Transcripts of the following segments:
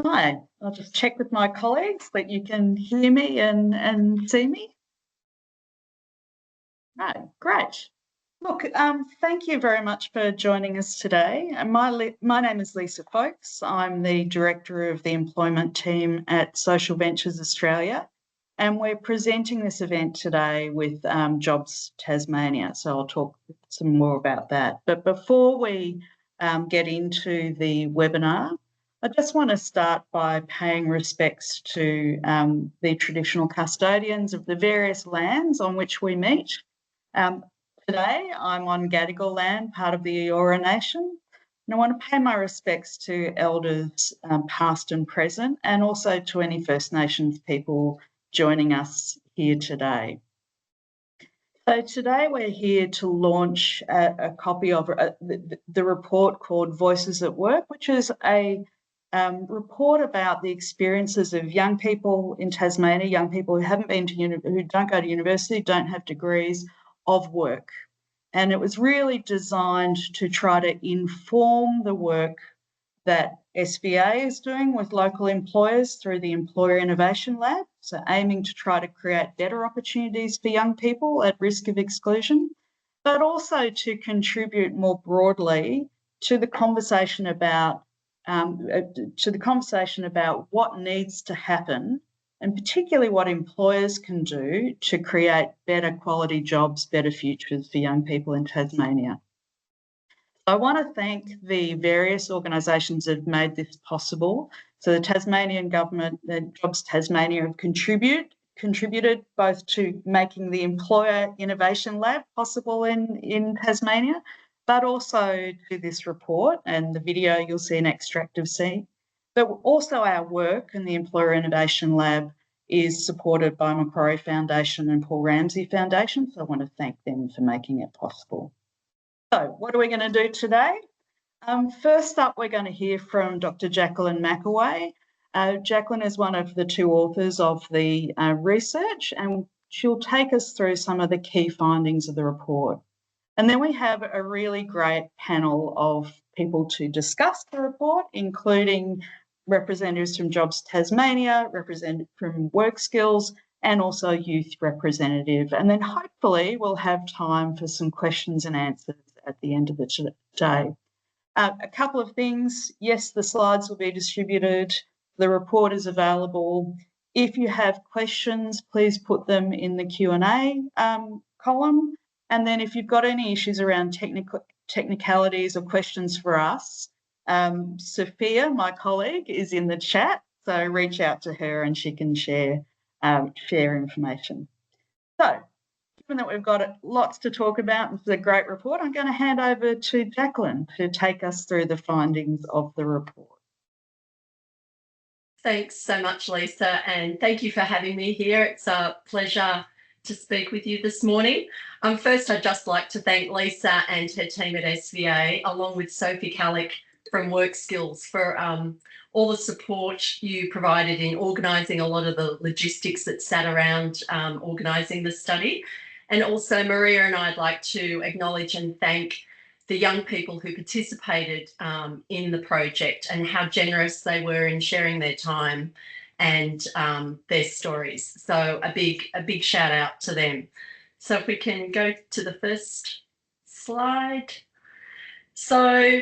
Hi, I'll just check with my colleagues that you can hear me and see me. Right, great. Look, thank you very much for joining us today. My name is Lisa Fowkes. I'm the Director of the Employment Team at Social Ventures Australia, and we're presenting this event today with Jobs Tasmania. So I'll talk some more about that. But before we get into the webinar, I just want to start by paying respects to the traditional custodians of the various lands on which we meet. Today, I'm on Gadigal land, part of the Eora Nation, and I want to pay my respects to elders past and present, and also to any First Nations people joining us here today. So today we're here to launch a copy of the report called Voices at Work, which is a report about the experiences of young people in Tasmania, young people who haven't been to who don't go to university, don't have degrees, of work. And it was really designed to try to inform the work that SVA is doing with local employers through the Employer Innovation Lab, so aiming to try to create better opportunities for young people at risk of exclusion, but also to contribute more broadly to the conversation about what needs to happen, and particularly what employers can do to create better quality jobs, better futures for young people in Tasmania. I want to thank the various organisations that have made this possible. So the Tasmanian Government, the Jobs Tasmania have contributed both to making the Employer Innovation Lab possible in Tasmania, but also to this report and the video you'll see an extract of scene. But also our work in the Employer Innovation Lab is supported by Macquarie Foundation and Paul Ramsay Foundation, so I want to thank them for making it possible. So what are we going to do today? First up, we're going to hear from Dr. Jacqueline Mackaway. Jacqueline is one of the two authors of the research, and she'll take us through some of the key findings of the report. And then we have a really great panel of people to discuss the report, including representatives from Jobs Tasmania, representatives from Work Skills, and also youth representative. And then hopefully we'll have time for some questions and answers at the end of the day. A couple of things. Yes, the slides will be distributed. The report is available. If you have questions, please put them in the Q&A column. And then if you've got any issues around technicalities or questions for us, Sophia, my colleague, is in the chat. So reach out to her and she can share information. So, given that we've got lots to talk about, and it's a great report, I'm going to hand over to Jacqueline to take us through the findings of the report. Thanks so much, Lisa, and thank you for having me here. It's a pleasure to speak with you this morning. First, I'd just like to thank Lisa and her team at SVA, along with Sophie Kallick from Work Skills, for all the support you provided in organising a lot of the logistics that sat around organising the study. And also Maria and I'd like to acknowledge and thank the young people who participated in the project and how generous they were in sharing their time and their stories. So a big shout out to them. So if we can go to the first slide. So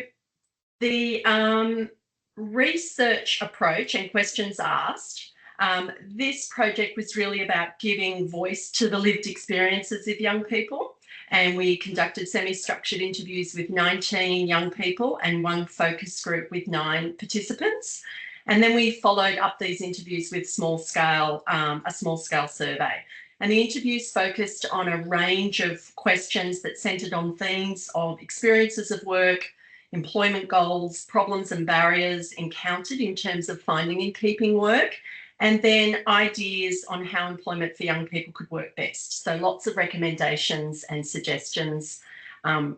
the research approach and questions asked, this project was really about giving voice to the lived experiences of young people. And we conducted semi-structured interviews with 19 young people and one focus group with 9 participants. And then we followed up these interviews with a small-scale survey. And the interviews focused on a range of questions that centred on themes of experiences of work, employment goals, problems and barriers encountered in terms of finding and keeping work, and then ideas on how employment for young people could work best. So lots of recommendations and suggestions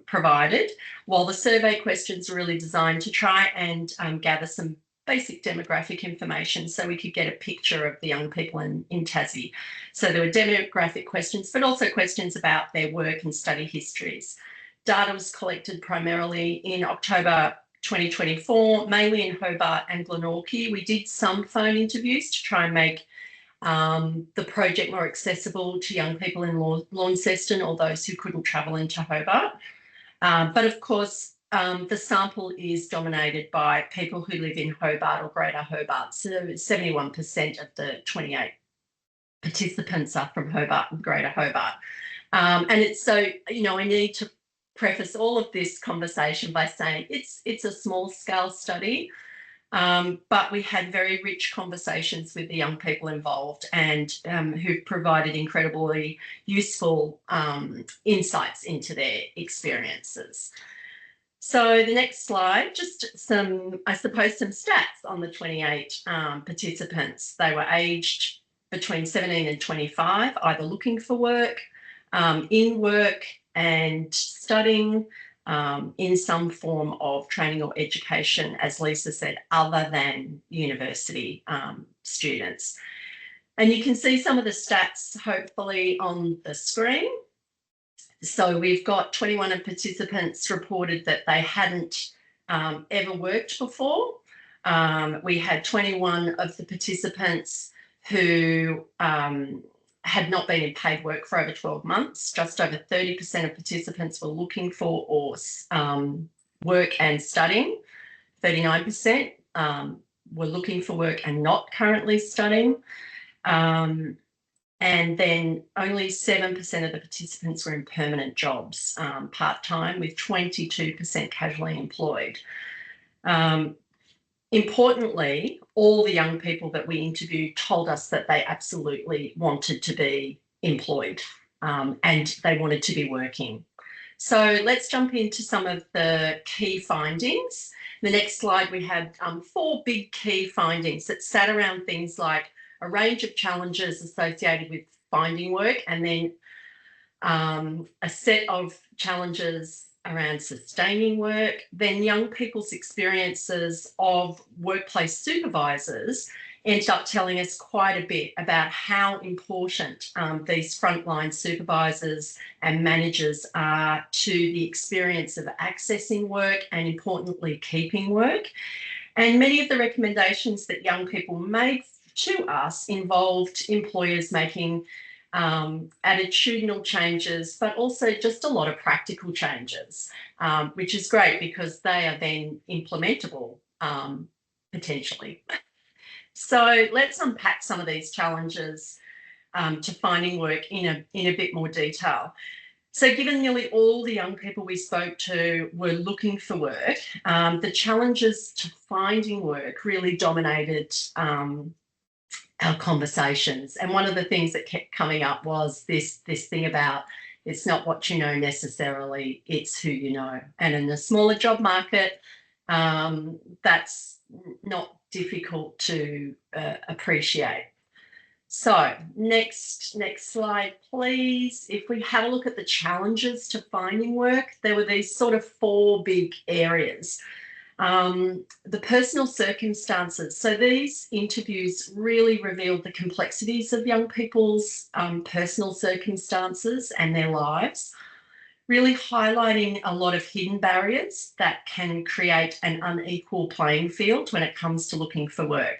provided, while the survey questions are really designed to try and gather some basic demographic information so we could get a picture of the young people in Tassie. So there were demographic questions, but also questions about their work and study histories. Data was collected primarily in October 2024, mainly in Hobart and Glenorchy. We did some phone interviews to try and make the project more accessible to young people in Launceston or those who couldn't travel into Hobart. But of course, the sample is dominated by people who live in Hobart or Greater Hobart. So 71% of the 28 participants are from Hobart and Greater Hobart. And it's so, you know, I need to preface all of this conversation by saying it's a small scale study, but we had very rich conversations with the young people involved and who provided incredibly useful insights into their experiences. So the next slide, just some, I suppose, some stats on the 28 participants. They were aged between 17 and 25, either looking for work, in work and studying in some form of training or education, as Lisa said, other than university students. And you can see some of the stats hopefully on the screen. So we've got 21 of participants reported that they hadn't ever worked before. We had 21 of the participants who had not been in paid work for over 12 months. Just over 30% of participants were looking for or work and studying. 39% were looking for work and not currently studying. And then only 7% of the participants were in permanent jobs, part-time, with 22% casually employed. Importantly, all the young people that we interviewed told us that they absolutely wanted to be employed and they wanted to be working. So let's jump into some of the key findings. The next slide, we had 4 big key findings that sat around things like a range of challenges associated with finding work, and then a set of challenges around sustaining work, then young people's experiences of workplace supervisors ended up telling us quite a bit about how important these frontline supervisors and managers are to the experience of accessing work and, importantly, keeping work. And many of the recommendations that young people made to us involved employers making attitudinal changes, but also just a lot of practical changes, which is great because they are then implementable potentially. So let's unpack some of these challenges to finding work in a bit more detail. So given nearly all the young people we spoke to were looking for work, the challenges to finding work really dominated our conversations. And one of the things that kept coming up was this thing about it's not what you know necessarily, it's who you know. And in the smaller job market, that's not difficult to appreciate. So next slide, please. If we have a look at the challenges to finding work, there were these sort of 4 big areas. The personal circumstances. So these interviews really revealed the complexities of young people's personal circumstances and their lives, really highlighting a lot of hidden barriers that can create an unequal playing field when it comes to looking for work.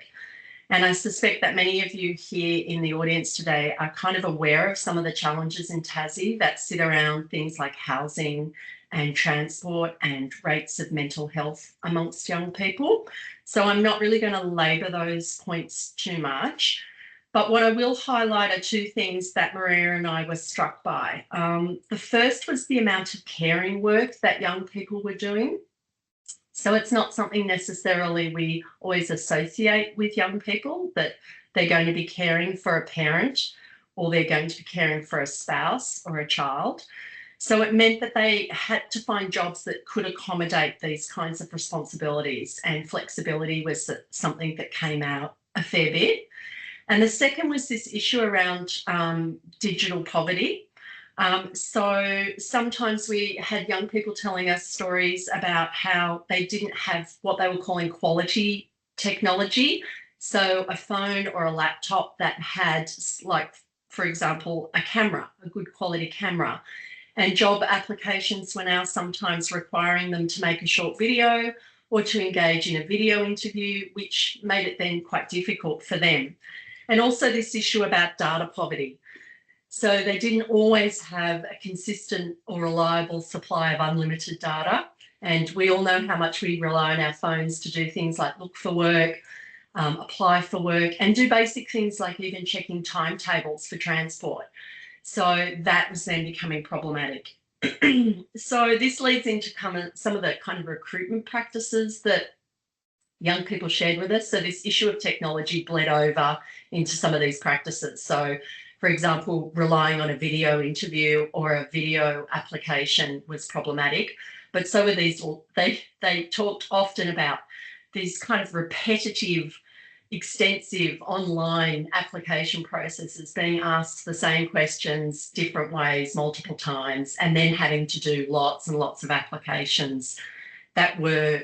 And I suspect that many of you here in the audience today are kind of aware of some of the challenges in Tassie that sit around things like housing and transport and rates of mental health amongst young people. So I'm not really going to labour those points too much. But what I will highlight are 2 things that Maria and I were struck by. The first was the amount of caring work that young people were doing. So it's not something necessarily we always associate with young people, that they're going to be caring for a parent or they're going to be caring for a spouse or a child. So it meant that they had to find jobs that could accommodate these kinds of responsibilities, and flexibility was something that came out a fair bit. And the second was this issue around digital poverty. So sometimes we had young people telling us stories about how they didn't have what they were calling quality technology. So a phone or a laptop that had, like, for example, a camera, a good quality camera. And job applications were now sometimes requiring them to make a short video or to engage in a video interview, which made it then quite difficult for them. And also this issue about data poverty. So they didn't always have a consistent or reliable supply of unlimited data. And we all know how much we rely on our phones to do things like look for work, apply for work, and do basic things like even checking timetables for transport. So that was then becoming problematic. So this leads into some of the kind of recruitment practices that young people shared with us. So this issue of technology bled over into some of these practices. So, for example, relying on a video interview or a video application was problematic. But so were these, they talked often about these kind of repetitive, extensive online application processes, being asked the same questions different ways multiple times, and then having to do lots and lots of applications that were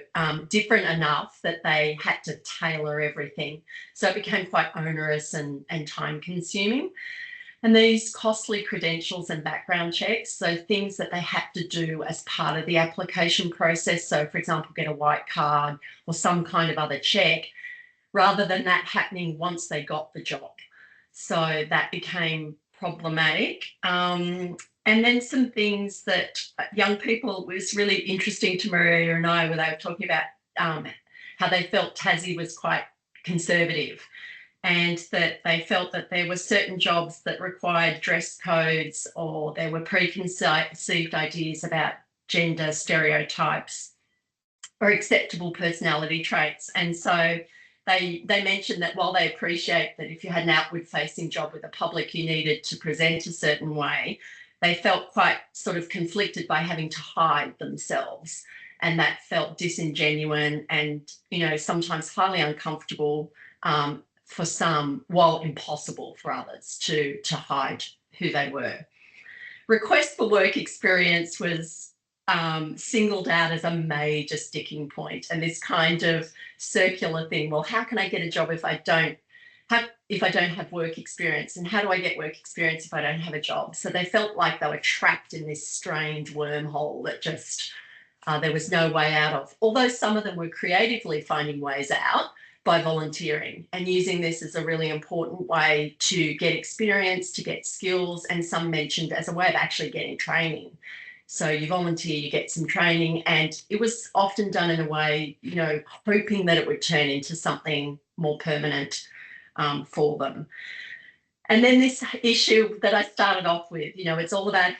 different enough that they had to tailor everything. So it became quite onerous and time consuming. And these costly credentials and background checks, so things that they had to do as part of the application process. So, for example, get a white card or some kind of other check, rather than that happening once they got the job. So that became problematic. And then some things that young people, was really interesting to Maria and I, where they were talking about how they felt Tassie was quite conservative, and that they felt that there were certain jobs that required dress codes, or there were preconceived ideas about gender stereotypes or acceptable personality traits. And so they mentioned that while they appreciate that if you had an outward facing job with the public, you needed to present a certain way, they felt quite sort of conflicted by having to hide themselves. And that felt disingenuous and, you know, sometimes highly uncomfortable for some, while impossible for others to hide who they were. Request for work experience was singled out as a major sticking point, and this kind of circular thing. Well, how can I get a job if I don't have work experience, and how do I get work experience if I don't have a job? So they felt like they were trapped in this strange wormhole that just there was no way out of. Although some of them were creatively finding ways out by volunteering and using this as a really important way to get experience, to get skills, and some mentioned as a way of actually getting training. So you volunteer, you get some training, and it was often done in a way, you know, hoping that it would turn into something more permanent for them. And then this issue that I started off with, you know, it's all about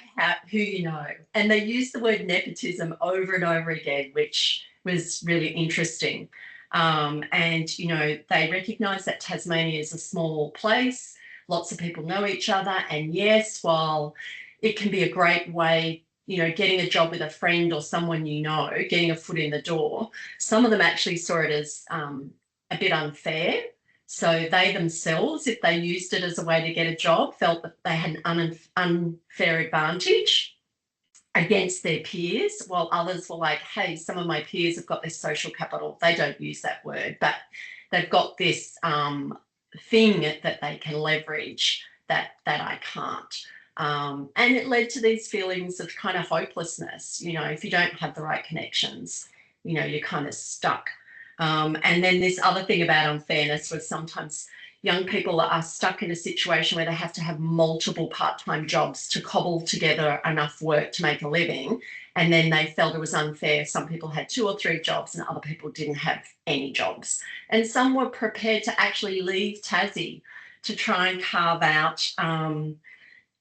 who you know. And they use the word nepotism over and over again, which was really interesting. And, you know, they recognise that Tasmania is a small place. Lots of people know each other. And yes, while it can be a great way, you know, getting a job with a friend or someone you know, getting a foot in the door, some of them actually saw it as a bit unfair. So they themselves, if they used it as a way to get a job, felt that they had an unfair advantage against their peers, while others were like, hey, some of my peers have got this social capital. They don't use that word, but they've got this thing that they can leverage that I can't. And it led to these feelings of kind of hopelessness. You know, if you don't have the right connections, you know, you're kind of stuck. And then this other thing about unfairness was sometimes young people are stuck in a situation where they have to have multiple part-time jobs to cobble together enough work to make a living. And then they felt it was unfair. Some people had 2 or 3 jobs and other people didn't have any jobs. And some were prepared to actually leave Tassie to try and carve out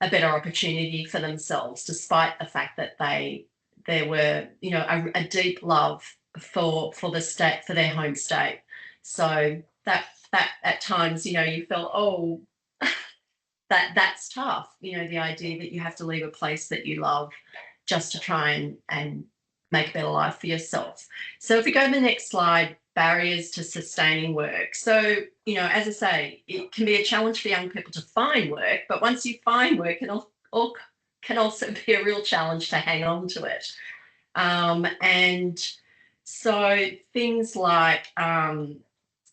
a better opportunity for themselves, despite the fact that there were, you know, a deep love for the state, for their home state. So that at times, you know, you felt, oh, that's tough. You know, the idea that you have to leave a place that you love just to try and make a better life for yourself. So if we go to the next slide, barriers to sustaining work. So, you know, as I say, it can be a challenge for young people to find work, but once you find work, it can also be a real challenge to hang on to it. And so things like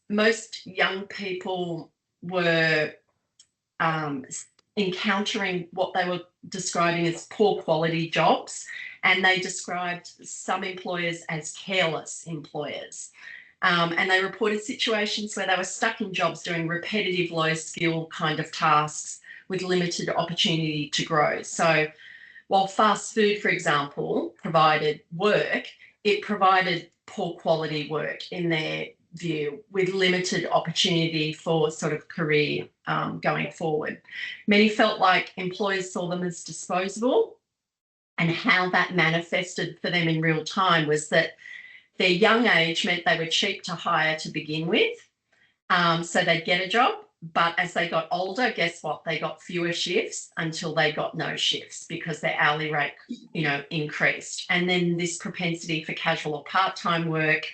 most young people were encountering what they were describing as poor quality jobs, and they described some employers as careless employers. And they reported situations where they were stuck in jobs doing repetitive, low skill kind of tasks with limited opportunity to grow. So while fast food, for example, provided work, it provided poor quality work in their view, with limited opportunity for sort of career going forward. Many felt like employers saw them as disposable, and how that manifested for them in real time was that their young age meant they were cheap to hire to begin with, so they'd get a job. But as they got older, guess what? They got fewer shifts until they got no shifts because their hourly rate, increased. And then this propensity for casual or part-time work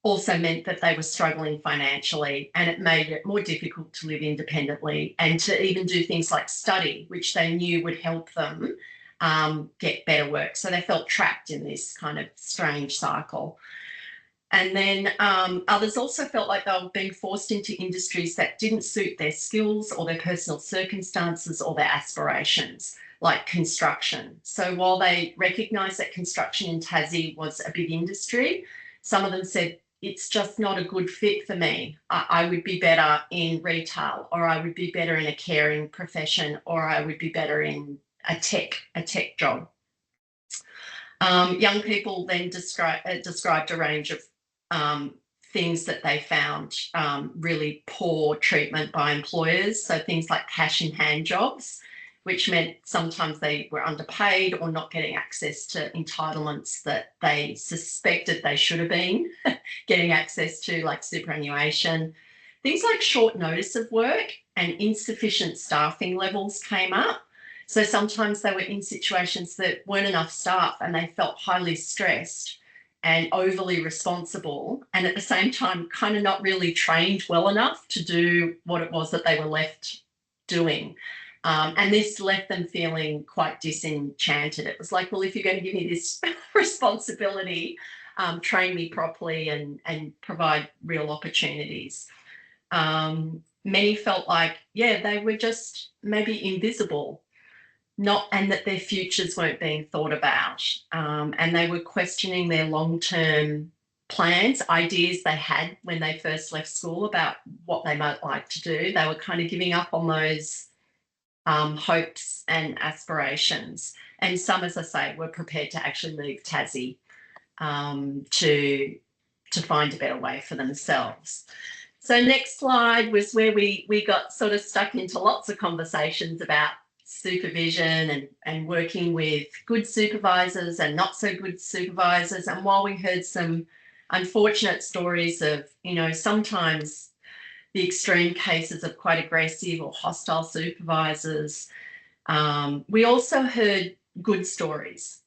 also meant that they were struggling financially, and it made it more difficult to live independently and to even do things like study, which they knew would help them get better work. So they felt trapped in this kind of strange cycle. And then others also felt like they were being forced into industries that didn't suit their skills or their personal circumstances or their aspirations, like construction. So while they recognised that construction in Tassie was a big industry, some of them said, it's just not a good fit for me. I would be better in retail, or I would be better in a caring profession, or I would be better in a tech job. Young people then described a range of things that they found really poor treatment by employers. So things like cash in hand jobs, which meant sometimes they were underpaid or not getting access to entitlements that they suspected they should have been getting access to, like superannuation. Things like short notice of work and insufficient staffing levels came up. So sometimes they were in situations that weren't enough staff, and they felt highly stressed and overly responsible, and at the same time kind of not really trained well enough to do what it was that they were left doing. And this left them feeling quite disenchanted. It was like, well, if you're going to give me this responsibility, train me properly and provide real opportunities. Many felt like, they were just maybe invisible, and that their futures weren't being thought about. And they were questioning their long-term plans, ideas they had when they first left school about what they might like to do. They were kind of giving up on those hopes and aspirations. And some, as I say, were prepared to actually leave Tassie to find a better way for themselves. So next slide was where we got sort of stuck into lots of conversations about supervision and working with good supervisors and not so good supervisors. And while we heard some unfortunate stories of, sometimes the extreme cases of quite aggressive or hostile supervisors, we also heard good stories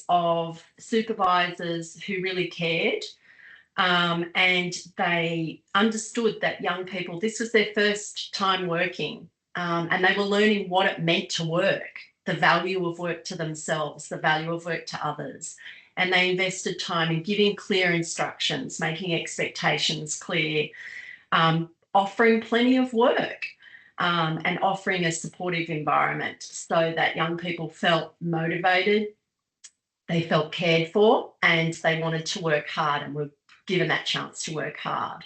of supervisors who really cared, and they understood that young people, this was their first time working, and they were learning what it meant to work, the value of work to themselves, the value of work to others. And they invested time in giving clear instructions, making expectations clear, offering plenty of work, and offering a supportive environment so that young people felt motivated, they felt cared for, and they wanted to work hard and were given that chance to work hard.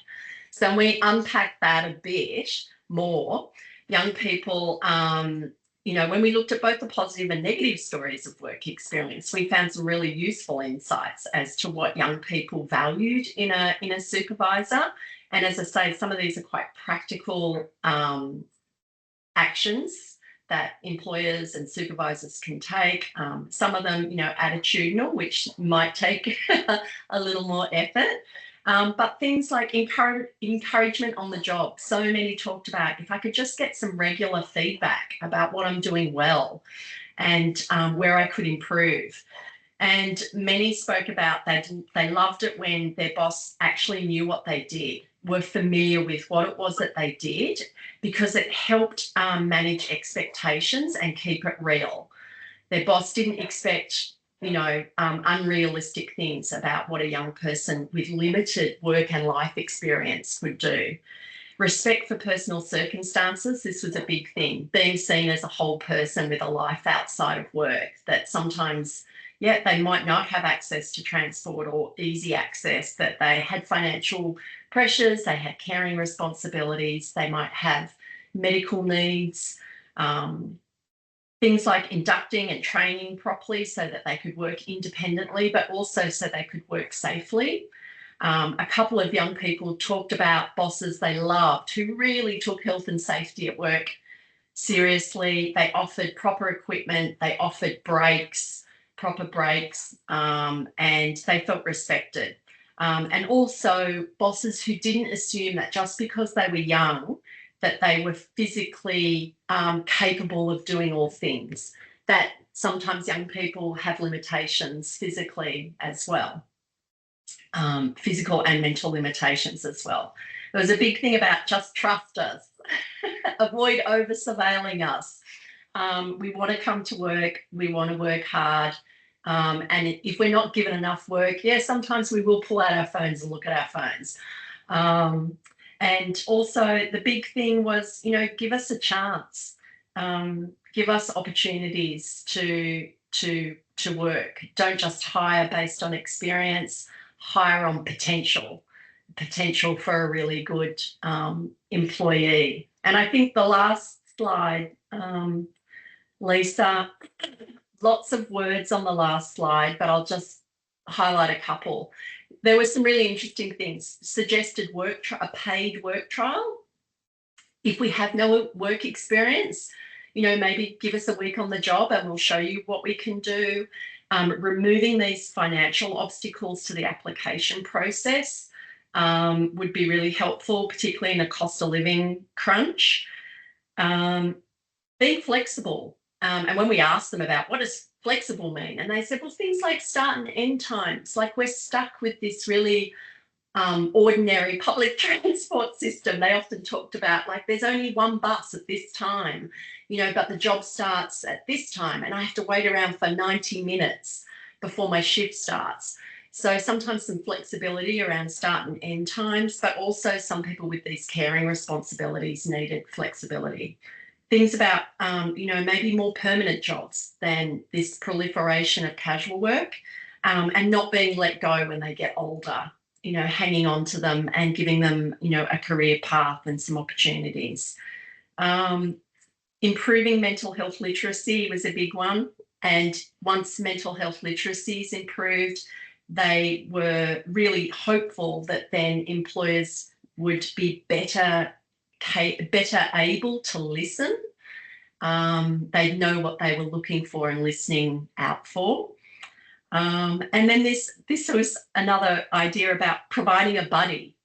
So we unpacked that a bit more. Young people, when we looked at both the positive and negative stories of work experience, we found some really useful insights as to what young people valued in a supervisor. And as I say, some of these are quite practical actions that employers and supervisors can take. Some of them, attitudinal, which might take a little more effort. But things like encouragement on the job. So many talked about, if I could just get some regular feedback about what I'm doing well and where I could improve. And many spoke about that they loved it when their boss actually knew what they did, were familiar with what it was that they did, because it helped manage expectations and keep it real. Their boss didn't expect, unrealistic things about what a young person with limited work and life experience would do. Respect for personal circumstances. This was a big thing, being seen as a whole person with a life outside of work, that sometimes, yeah, they might not have access to transport or easy access, that they had financial pressures, they had caring responsibilities, they might have medical needs, things like inducting and training properly so that they could work independently, but also so they could work safely. A couple of young people talked about bosses they loved who really took health and safety at work seriously. They offered proper equipment, they offered breaks, proper breaks, and they felt respected. And also bosses who didn't assume that just because they were young, that they were physically capable of doing all things, that sometimes young people have limitations physically as well. Physical and mental limitations as well. There was a big thing about just trust us, avoid over surveilling us. We want to come to work, we want to work hard. And if we're not given enough work, yeah, sometimes we will pull out our phones and look at our phones. And also the big thing was, you know, give us a chance, give us opportunities to work. Don't just hire based on experience, hire on potential for a really good employee. And I think the last slide, Lisa, lots of words on the last slide, but I'll just highlight a couple. There were some really interesting things. Suggested a paid work trial. If we have no work experience, you know, maybe give us a week on the job and we'll show you what we can do. Removing these financial obstacles to the application process would be really helpful, particularly in a cost of living crunch. Being flexible. And when we asked them about what does flexible mean, and they said, well, things like start and end times, like we're stuck with this really ordinary public transport system. They often talked about, like, there's only one bus at this time, you know, but the job starts at this time and I have to wait around for 90 minutes before my shift starts. So sometimes some flexibility around start and end times, but also some people with these caring responsibilities needed flexibility. Things about, you know, maybe more permanent jobs than this proliferation of casual work, and not being let go when they get older, you know, hanging on to them and giving them, you know, a career path and some opportunities. Improving mental health literacy was a big one. And once mental health literacy is improved, they were really hopeful that then employers would be better able to listen. They'd know what they were looking for and listening out for. And then this was another idea about providing a buddy.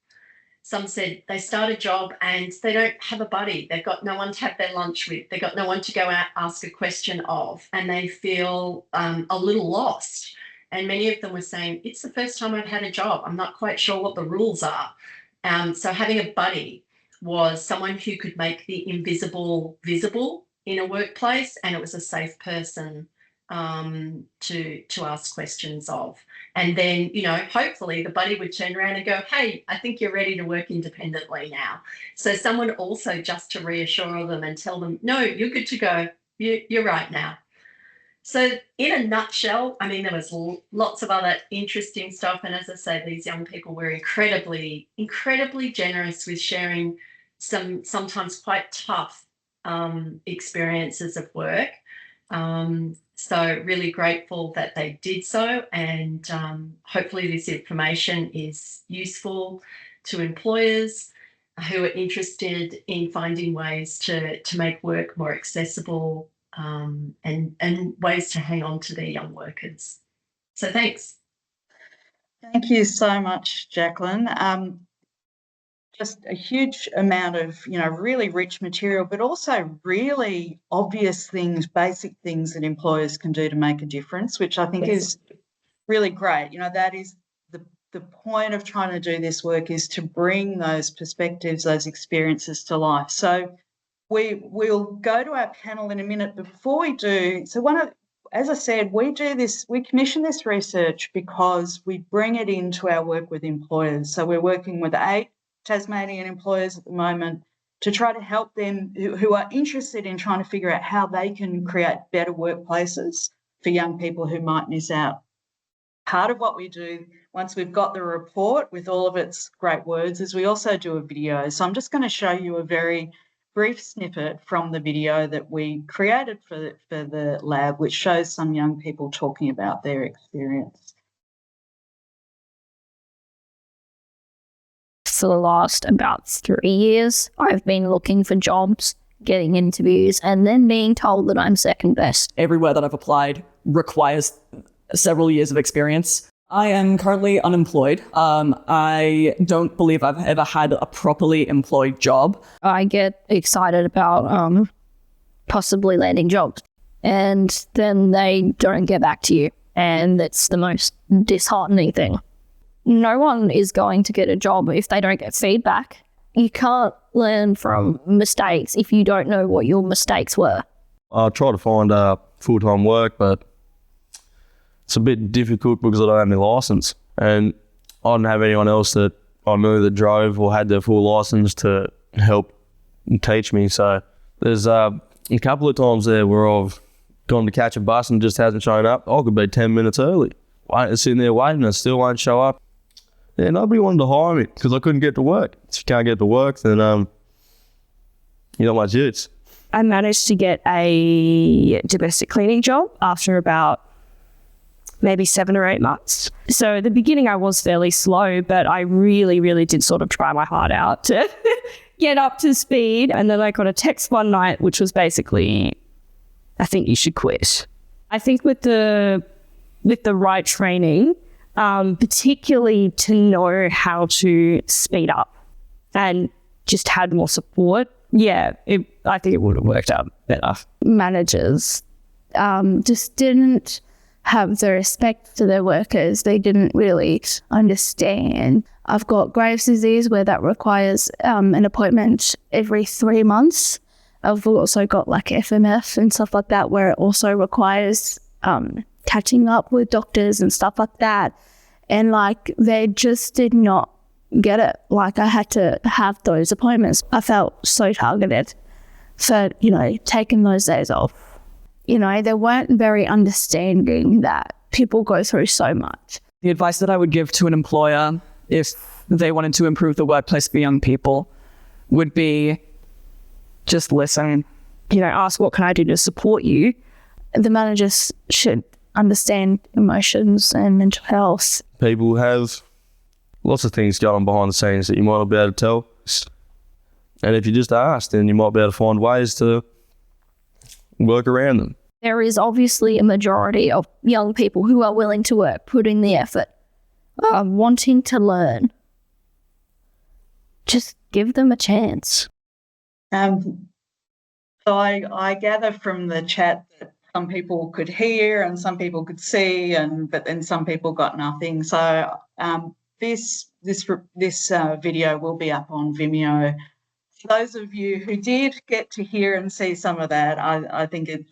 Some said they start a job and they don't have a buddy. They've got no one to have their lunch with. They've got no one to go out, ask a question of, and they feel a little lost. And many of them were saying, it's the first time I've had a job. I'm not quite sure what the rules are. So having a buddy was someone who could make the invisible visible in a workplace, and it was a safe person to ask questions of. And then, you know, hopefully the buddy would turn around and go, hey, I think you're ready to work independently now. So someone also just to reassure them and tell them, no, you're good to go. You're right now. So in a nutshell, I mean, there was lots of other interesting stuff. And as I say, these young people were incredibly, incredibly generous with sharing some sometimes quite tough experiences of work. So really grateful that they did so, and hopefully this information is useful to employers who are interested in finding ways to make work more accessible, and ways to hang on to their young workers. So thanks. Thank you so much, Jacqueline. Just a huge amount of, you know, really rich material, but also really obvious things, basic things that employers can do to make a difference, which I think is really great. You know, that is the point of trying to do this work, is to bring those perspectives, those experiences to life. So we'll go to our panel in a minute, but before we do, so as I said, we commission this research because we bring it into our work with employers. So we're working with 8 Tasmanian employers at the moment to try to help them who are interested in trying to figure out how they can create better workplaces for young people who might miss out. Part of what we do once we've got the report with all of its great words is we also do a video. So I'm just going to show you a very brief snippet from the video that we created for the lab, which shows some young people talking about their experience. For the last about 3 years, I've been looking for jobs, getting interviews, and then being told that I'm second best. Everywhere that I've applied requires several years of experience. I am currently unemployed. I don't believe I've ever had a properly employed job. I get excited about possibly landing jobs, and then they don't get back to you, and it's the most disheartening thing. No one is going to get a job if they don't get feedback. You can't learn from mistakes if you don't know what your mistakes were. I try to find full-time work, but it's a bit difficult because I don't have any license, and I didn't have anyone else that I knew that drove or had their full license to help teach me. So there's a couple of times there where I've gone to catch a bus and just hasn't shown up. I could be 10 minutes early. Sitting there waiting and it still won't show up. Yeah, nobody wanted to hire me because I couldn't get to work. If you can't get to work, then you know much use. I managed to get a domestic cleaning job after about maybe 7 or 8 months. So at the beginning I was fairly slow, but I really, really did sort of try my heart out to get up to speed. And then I got a text one night, which was basically, I think you should quit. I think with the right training, particularly to know how to speed up and just had more support, I think it would have worked out better. Managers just didn't have the respect for their workers. They didn't really understand. I've got Graves' disease where that requires an appointment every 3 months. I've also got like FMF and stuff like that where it also requires catching up with doctors and stuff like that. And like they just did not get it. Like I had to have those appointments. I felt so targeted for, taking those days off. They weren't very understanding that people go through so much. The advice that I would give to an employer if they wanted to improve the workplace for young people would be just listen. Ask what can I do to support you? The managers should understand emotions and mental health. People have lots of things going on behind the scenes that you might not be able to tell. And if you just ask, then you might be able to find ways to work around them. There is obviously a majority of young people who are willing to work, putting the effort, wanting to learn. Just give them a chance. So I gather from the chat that some people could hear and some people could see, but then some people got nothing. So this video will be up on Vimeo. For those of you who did get to hear and see some of that, I think it's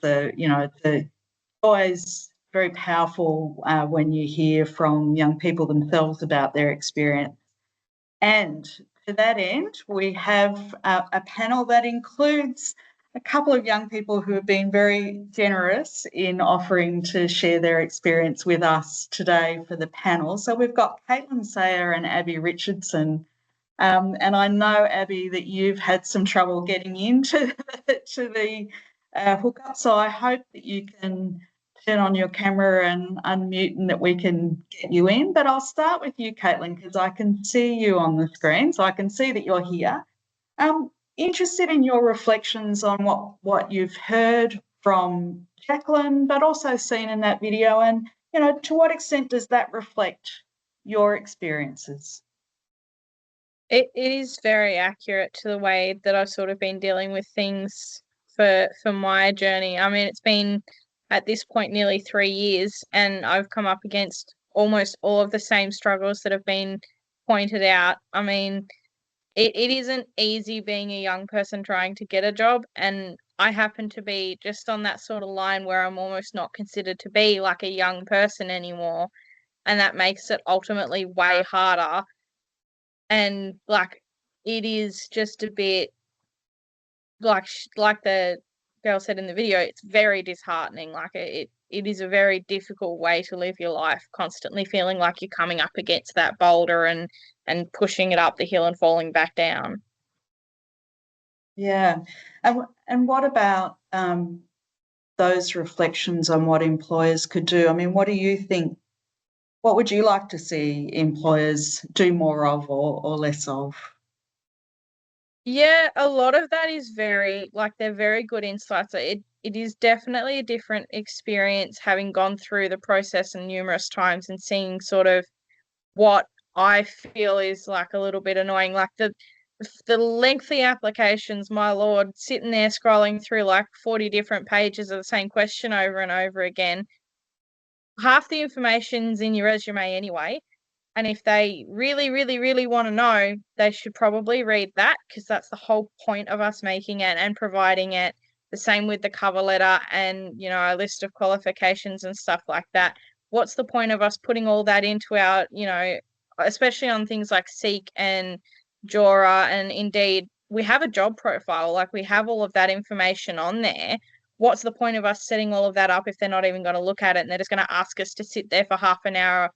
always very powerful when you hear from young people themselves about their experience. And to that end, we have a panel that includes a couple of young people who have been very generous in offering to share their experience with us today for the panel. So we've got Caitlin Sayer and Abby Richardson. And I know, Abby, that you've had some trouble getting into the hookup. So I hope that you can turn on your camera and unmute and that we can get you in. But I'll start with you, Caitlin, because I can see you on the screen. So I can see that you're here. Interested in your reflections on what you've heard from Jacqueline, but also seen in that video, and to what extent does that reflect your experiences? It is very accurate to the way that I've sort of been dealing with things for my journey. I mean, it's been at this point nearly 3 years, and I've come up against almost all of the same struggles that have been pointed out. I mean, it isn't easy being a young person trying to get a job, and I happen to be just on that sort of line where I'm almost not considered to be like a young person anymore, and that makes it ultimately way harder. And like it is just a bit like the girl said in the video, it's very disheartening. Like it is a very difficult way to live your life, constantly feeling like you're coming up against that boulder and pushing it up the hill and falling back down. Yeah. And what about those reflections on what employers could do? I mean, what do you think? What would you like to see employers do more of or less of? Yeah, a lot of that is they're very good insights. It is definitely a different experience having gone through the process and numerous times and seeing sort of what I feel is like a little bit annoying, like the lengthy applications, my lord, sitting there scrolling through like 40 different pages of the same question over and over again. Half the information's in your resume anyway. And if they really, really, really want to know, they should probably read that, because that's the whole point of us making it and providing it. The same with the cover letter and, a list of qualifications and stuff like that. What's the point of us putting all that into our, especially on things like Seek and Jora and Indeed, we have a job profile, like we have all of that information on there. What's the point of us setting all of that up if they're not even going to look at it and they're just going to ask us to sit there for half an hour,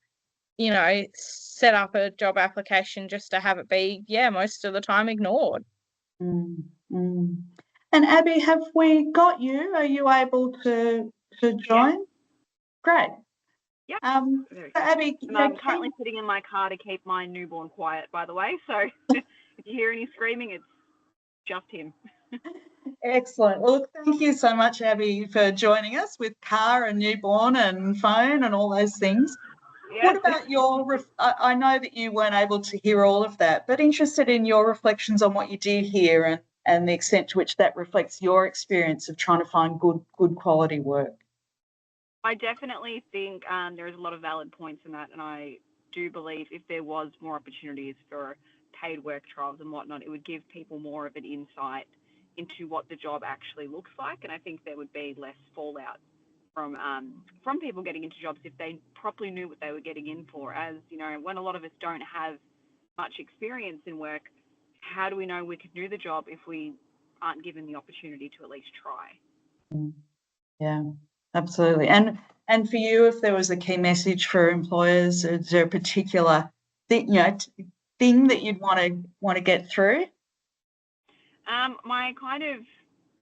set up a job application just to have it be, most of the time ignored. Mm. And Abby, have we got you? Are you able to join? Yeah. Great. Yep. So Abby, I'm currently sitting in my car to keep my newborn quiet, by the way. So if you hear any screaming, it's just him. Excellent. Well, look, thank you so much, Abby, for joining us with car and newborn and phone and all those things. Yeah. What about I know that you weren't able to hear all of that, but interested in your reflections on what you did hear and the extent to which that reflects your experience of trying to find good quality work. I definitely think there is a lot of valid points in that, and I do believe if there was more opportunities for paid work trials and whatnot, it would give people more of an insight into what the job actually looks like, and I think there would be less fallout from people getting into jobs if they properly knew what they were getting in for. As when a lot of us don't have much experience in work, how do we know we can do the job if we aren't given the opportunity to at least try? Yeah, absolutely. And for you, if there was a key message for employers, is there a particular thing that you'd want to get through? My kind of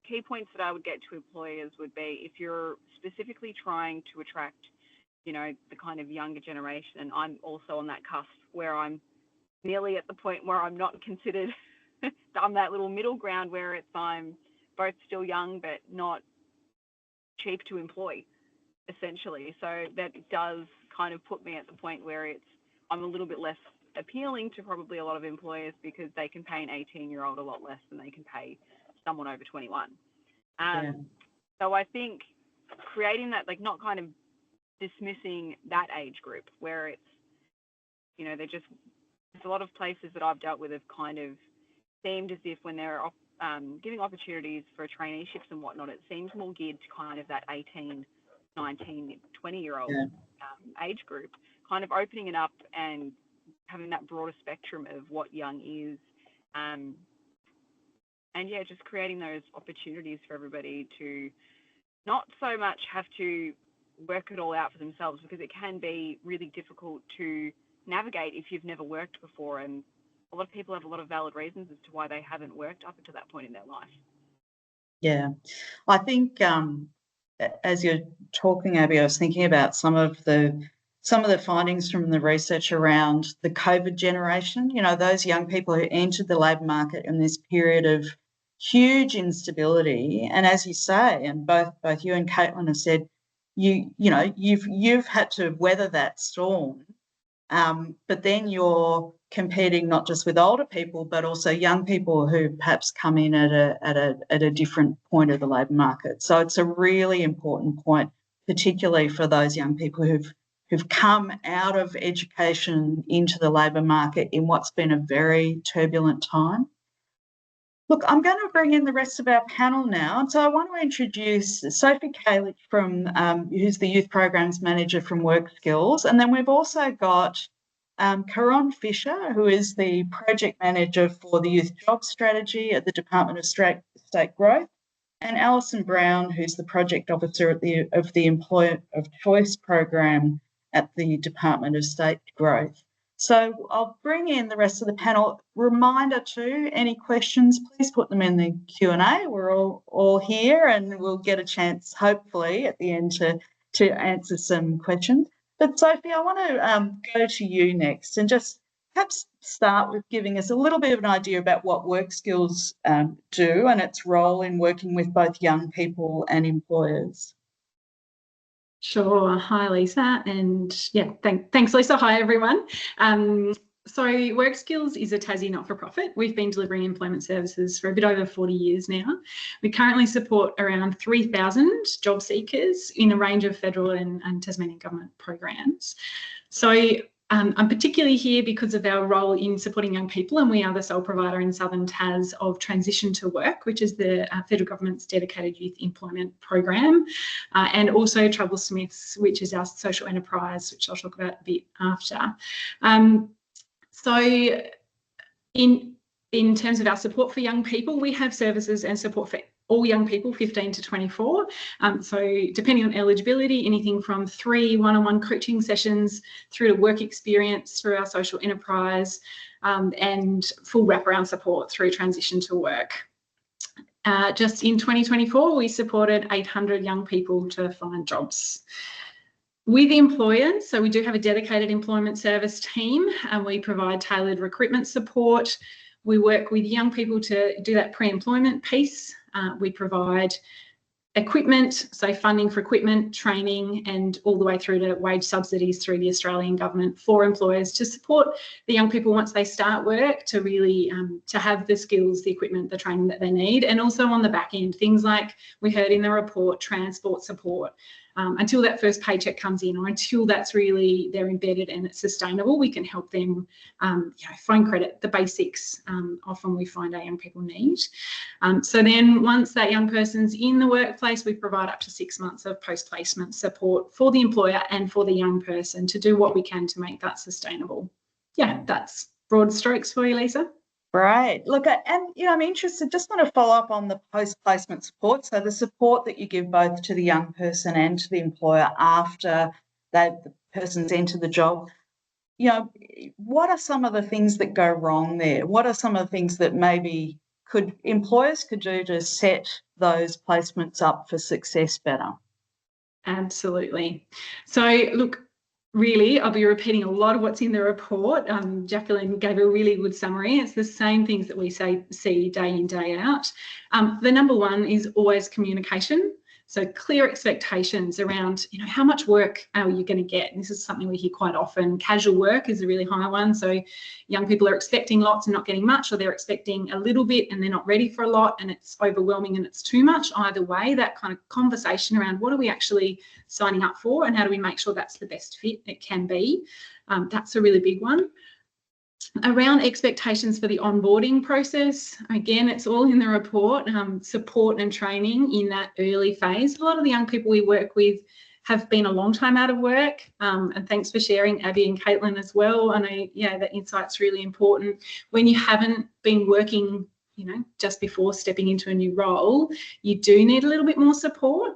key points that I would get to employers would be, if you're specifically trying to attract, the kind of younger generation, and I'm also on that cusp where I'm nearly at the point where I'm not considered, I'm that little middle ground where I'm both still young but not cheap to employ, essentially. So that does kind of put me at the point where I'm a little bit less appealing to probably a lot of employers, because they can pay an 18-year-old a lot less than they can pay someone over 21. So I think creating that, like, not kind of dismissing that age group where there's a lot of places that I've dealt with have kind of seemed as if when they're giving opportunities for traineeships and whatnot, it seems more geared to kind of that 18, 19, 20-year-old age group, kind of opening it up and having that broader spectrum of what young is. And just creating those opportunities for everybody to not so much have to work it all out for themselves, because it can be really difficult to navigate if you've never worked before. And a lot of people have a lot of valid reasons as to why they haven't worked up until that point in their life. Yeah, I think as you're talking, Abby, I was thinking about some of the findings from the research around the COVID generation. Those young people who entered the labour market in this period of huge instability, and as you say, and both you and Caitlin have said, you've had to weather that storm, but then you're competing not just with older people but also young people who perhaps come in at a different point of the labour market. So it's a really important point, particularly for those young people who've come out of education into the labour market in what's been a very turbulent time. Look, I'm going to bring in the rest of our panel now. And so I want to introduce Sophie Kalic who's the Youth Programs Manager from Work Skills. And then we've also got Caron Fisher, who is the project manager for the Youth Job Strategy at the Department of State Growth, and Alison Brown, who's the project officer of the Employer of Choice program at the Department of State Growth. So I'll bring in the rest of the panel. Reminder too, any questions, please put them in the Q&A. We're all here, and we'll get a chance, hopefully, at the end to answer some questions. But Sophie, I want to go to you next and just perhaps start with giving us a little bit of an idea about what work skills do and its role in working with both young people and employers. Sure. Hi, Lisa. And yeah, thanks, Lisa. Hi, everyone. So Work Skills is a Tassie not-for-profit. We've been delivering employment services for a bit over 40 years now. We currently support around 3,000 job seekers in a range of federal and Tasmanian government programs. So I'm particularly here because of our role in supporting young people, and we are the sole provider in Southern Tas of Transition to Work, which is the federal government's dedicated youth employment program, and also Troublesmiths, which is our social enterprise, which I'll talk about a bit after. So in terms of our support for young people, we have services and support for all young people 15 to 24. So depending on eligibility, anything from 3 one-on-one coaching sessions through to work experience through our social enterprise, and full wraparound support through Transition to Work. Just in 2024, we supported 800 young people to find jobs. With employers, so we do have a dedicated employment service team, and we provide tailored recruitment support. We work with young people to do that pre-employment piece. We provide equipment, so funding for equipment, training, and all the way through to wage subsidies through the Australian government for employers to support the young people once they start work to really to have the skills, the equipment, the training that they need. And also on the back end, things like we heard in the report, transport support. Until that first paycheck comes in, or until that's really they're embedded and it's sustainable, we can help them, phone credit, the basics. Often we find our young people need. So then once that young person's in the workplace, we provide up to 6 months of post-placement support for the employer and for the young person to do what we can to make that sustainable. Yeah, that's broad strokes for you, Lisa. Right. Look, and I'm interested, just want to follow up on the post-placement support. So the support that you give both to the young person and to the employer after the person's entered the job. What are some of the things that go wrong there? What are some of the things that maybe employers could do to set those placements up for success better? Absolutely. So look, really, I'll be repeating a lot of what's in the report. Jacqueline gave a really good summary. It's the same things that we see day in, day out. The number one is always communication. So clear expectations around, how much work are you going to get? And this is something we hear quite often. Casual work is a really high one. So young people are expecting lots and not getting much, or they're expecting a little bit and they're not ready for a lot and it's overwhelming and it's too much. Either way, that kind of conversation around what are we actually signing up for and how do we make sure that's the best fit it can be. That's a really big one. Around expectations for the onboarding process, again, it's all in the report, support and training in that early phase. A lot of the young people we work with have been a long time out of work, and thanks for sharing, Abby and Caitlin as well. I know, that insight's really important. When you haven't been working, just before stepping into a new role, you do need a little bit more support.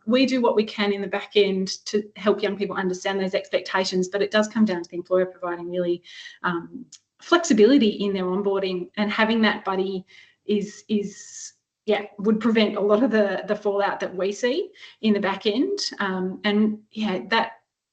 We do what we can in the back end to help young people understand those expectations, but it does come down to the employer providing really flexibility in their onboarding, and having that buddy would prevent a lot of the fallout that we see in the back end.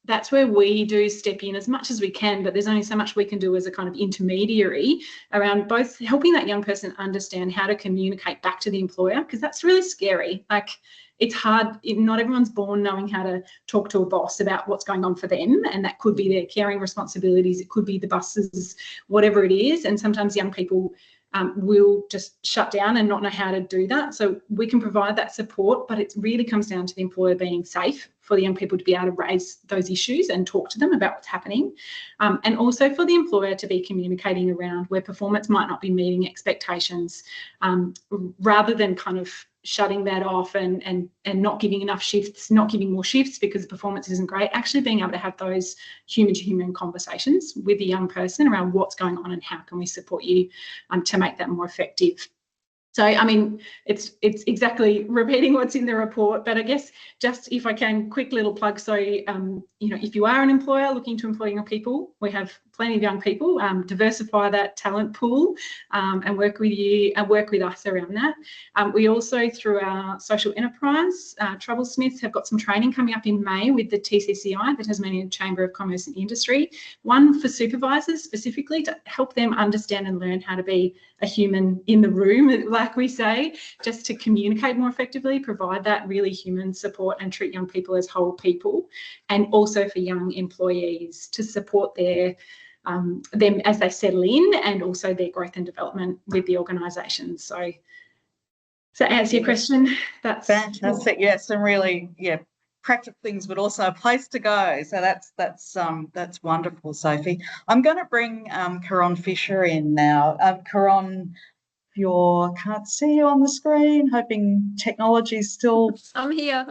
That's where we do step in as much as we can, but there's only so much we can do as a kind of intermediary around both helping that young person understand how to communicate back to the employer, because that's really scary. Like, it's hard. Not everyone's born knowing how to talk to a boss about what's going on for them, and that could be their caring responsibilities, it could be the buses, whatever it is. And sometimes young people will just shut down and not know how to do that. So we can provide that support, but it really comes down to the employer being safe for the young people to be able to raise those issues and talk to them about what's happening. And also for the employer to be communicating around where performance might not be meeting expectations, rather than kind of shutting that off and not giving enough shifts, not giving more shifts because performance isn't great, actually being able to have those human-to-human conversations with the young person around what's going on and how can we support you to make that more effective. So, I mean, it's exactly repeating what's in the report, but I guess just if I can, quick little plug. So, you know, if you are an employer looking to employ young people, we have plenty of young people, diversify that talent pool and work with you and work with us around that. We also, through our social enterprise, Troublesmiths, have got some training coming up in May with the TCCI, the Tasmanian Chamber of Commerce and Industry, one for supervisors specifically to help them understand and learn how to be a human in the room, like we say, just to communicate more effectively, provide that really human support and treat young people as whole people, and also for young employees to support their them as they settle in and also their growth and development with the organisation. So to answer your question, that's fantastic. Yes, some really practical things, but also a place to go. So that's wonderful, Sophie. I'm going to bring Caron Fisher in now. Caron, can't see you on the screen. Hoping technology's still. I'm here.